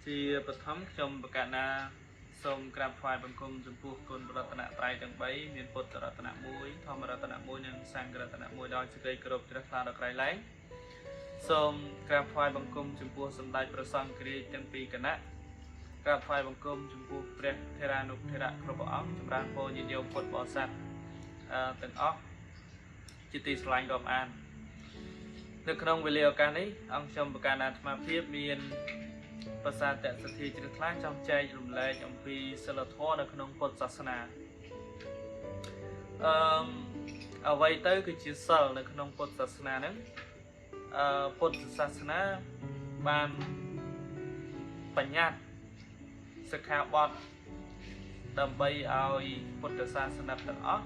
ជាបឋមខ្ញុំប្រកាសណាសូមក្រាបថ្វាយបង្គំចំពោះគុណរតនត្រ័យទាំង3មានពុទ្ធរតនៈ1ធម្មរតនៈ1និងសង្ឃរតនៈ1ដោយសេចក្តីគោរពជ្រះថ្លាដល់ក្រៃលែងសូមក្រាបថ្វាយបង្គំចំពោះសម្ដេចព្រះសង្ឃរាជទាំងពីរគណៈក្រាបថ្វាយបង្គំចំពោះព្រះថេរានុថេរៈគ្រប់ព្រះអង្គចម្រើនពរញាតិញោមពុទ្ធបរិស័ទទាំងអស់ជាទីស្រឡាញ់រាប់អាននៅក្នុងវេលាឱកាសនេះអង្គខ្ញុំប្រកាសអាត្មាភាពមានប្រសាទតសទ្ធាជ្រះថ្លាចង់ចែករំលែកអំពីសិលធម៌នៅក្នុងពុទ្ធសាសនាអ្វីទៅគឺជាសិលនៅក្នុងពុទ្ធសាសនាហ្នឹងពុទ្ធសាសនាបានបញ្ញត្តិសិក្ខាបទដើម្បីឲ្យពុទ្ធសាសនិកទាំងអស់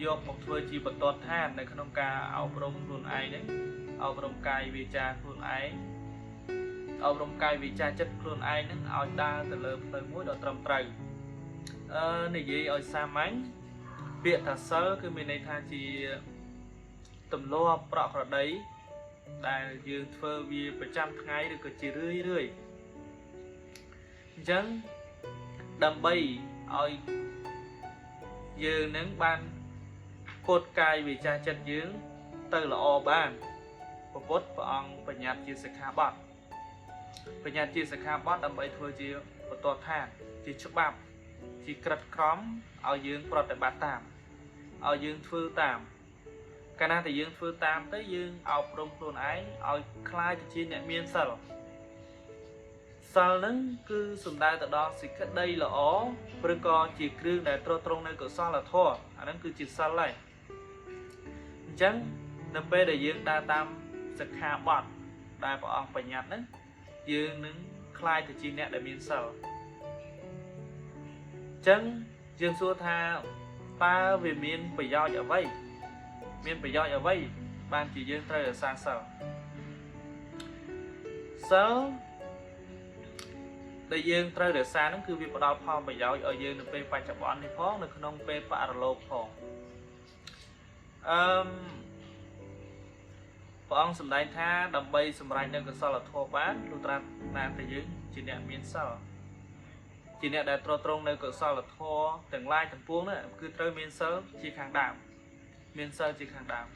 យកមកធ្វើជាបន្ទាត់ឋាននៅក្នុងការអប់រំខ្លួនឯងហ្នឹងអប់រំកាយវាចាខ្លួនឯងអប់រំកាយវាចាចិត្តខ្លួនឯងហ្នឹងឲ្យដើរទៅលើផ្លូវមួយដ៏ត្រឹមត្រូវនិយាយឲ្យសាមញ្ញពាក្យថាសិលគឺមានន័យថាជាទម្លាប់ប្រក្រតីដែលយើងធ្វើវាប្រចាំថ្ងៃឬក៏ជារឿយអញ្ចឹងដើម្បីឲ្យយើងនឹងបានពុតកាយវាចាចិត្តយើងទៅល្អបានពុទ្ធព្រះអង្គបញ្ញត្តិជាសិក្ខាបទបញ្ញត្តិជាសិក្ខាបទដើម្បីធ្វើជាបន្ទាត់ឋានជាច្បាប់ជាក្រិតក្រមឲ្យយើងប្រតិបត្តិតាមឲ្យយើងធ្វើតាមកាលណាតែយើងធ្វើតាមទៅយើងអប់រំខ្លួនឯងឲ្យក្លាយទៅជាអ្នកមានសិលសិលហ្នឹងគឺសំដៅទៅដល់សេចក្តីល្អឬក៏ជាគ្រឿងដែលទ្រទ្រង់នៅកុសលធម៌អាហ្នឹងគឺជាសិលហើយអញ្ចឹងនៅពេលដែលយើងដើរតាមសិក្ខាបទដែលព្រះអង្គបញ្ញត្តិហ្នឹងយើងនឹងក្លាយទៅជាអ្នកដែលមានសិលអញ្ចឹងយើងសួរថាតើវាមានប្រយោជន៍អ្វីមានប្រយោជន៍អ្វីបានជាយើងត្រូវរក្សាសិលសិលដែលយើងត្រូវរក្សាហ្នឹងគឺវាផ្ដល់ផលប្រយោជន៍ឲ្យយើងនៅពេលបច្ចុប្បន្ននេះផងនៅក្នុងពេលបរលោកផងព្រះអង្គសម្ដែងថាដើម្បីសម្រេចនៅកុសលធម៌បានលុះត្រាណាតែយើងជាអ្នកមានសិលជាអ្នកដែលទ្រទ្រង់នៅកុសលធម៌ទាំងឡាយទាំងពួងនោះគឺត្រូវមានសិលជាខាងដើមមានសិលជាខាងដើម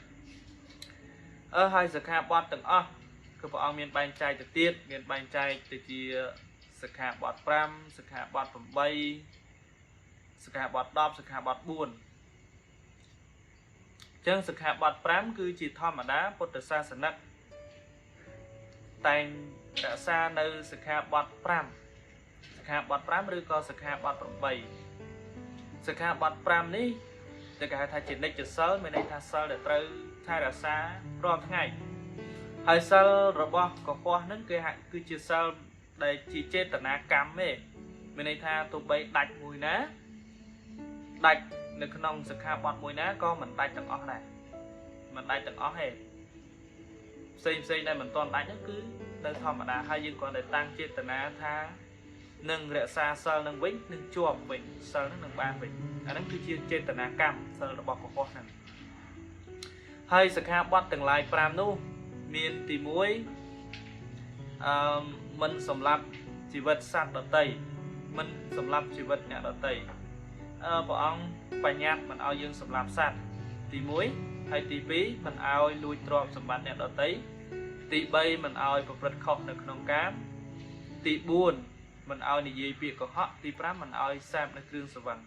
ហើយសិក្ខាបទទាំងអស់គឺព្រះអង្គមានបែងចែកទៅទៀតមានបែងចែកទៅជាសិក្ខាបទ5សិក្ខាបទ8សិក្ខាបទ10សិក្ខាបទ4ចឹងសិក្ខាបទ5គឺជាធម្មតាពុទ្ធសាសនិកតែងរក្សានៅសិក្ខាបទ5សិក្ខាបទ5ឬក៏សិក្ខាបទ8សិក្ខាបទ5នេះតែគេហៅថាជានិច្ចសិលមានន័យថាសិលដែលត្រូវថែរក្សារាល់ថ្ងៃហើយសិលរបស់កុហកហ្នឹងគេគឺជាសិលដែលជាចេតនាកម្មទេមានន័យថាទោះបីដាច់មួយណាដាច់នៅក្នុងសិក្ខាបទមួយណាក៏មិនដាច់ទាំងអស់ដែរមិនដាច់ទាំងអស់ទេផ្សេងដែលមិនទាន់ដាច់ហ្នឹងគឺនៅធម្មតាហើយយើងគ្រាន់តែតាំងចេតនាថានឹងរក្សាសិលនឹងវិញនឹងជាប់វិញសិលនឹងបានវិញអាហ្នឹងគឺជាចេតនាកម្មសិលរបស់កុហកហ្នឹងហើយសិក្ខាបទទាំងឡាយ5នោះមានទី1មិនសម្លាប់ជីវិតសត្វដទៃមិនសម្លាប់ជីវិតអ្នកដទៃព្រះអង្គបញ្ញត្តិមិនឲ្យយើងសម្លាប់សត្វទី1ហើយទី2មិនឲ្យលួចទ្រព្យសម្បត្តិអ្នកដទៃទី3មិនឲ្យប្រព្រឹត្តខុសនៅក្នុងកាមទី4មិនឲ្យនិយាយពាក្យកុហកទី5មិនឲ្យសេពនៅគ្រឿងស្រវឹង